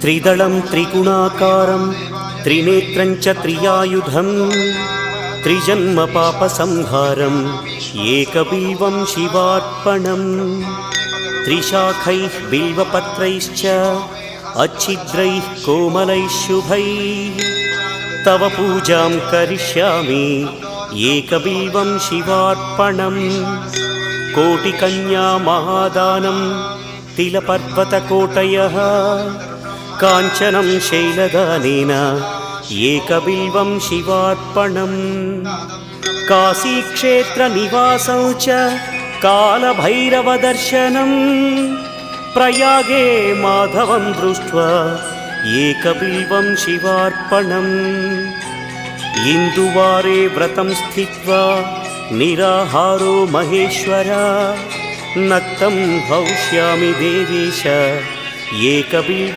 त्रिदलं त्रिगुणाकारं त्रिनेत्रं च त्रियायुधं त्रिजन्म पापसंहारम् एकबिल्वं शिवार्पणम् त्रिशाखैः बिल्वपत्रैश्च अच्छिद्रैः कोमलैः शुभैः तव पूजां करिष्यामि एकबिल्वं शिवार्पणम् कोटिकन्या महादानं तिलपर्वतकोटयः काञ्चनं शैलदानेन एकबिल्वं शिवार्पणम् काशीक्षेत्रनिवासौ च कालभैरवदर्शनं प्रयागे माधवं दृष्ट्वा एकबिल्वं शिवार्पणम् इन्दुवारे व्रतं स्थित्वा निराहारो महेश्वर नक्तं हौष्यामि देवेश एकबिल्वम्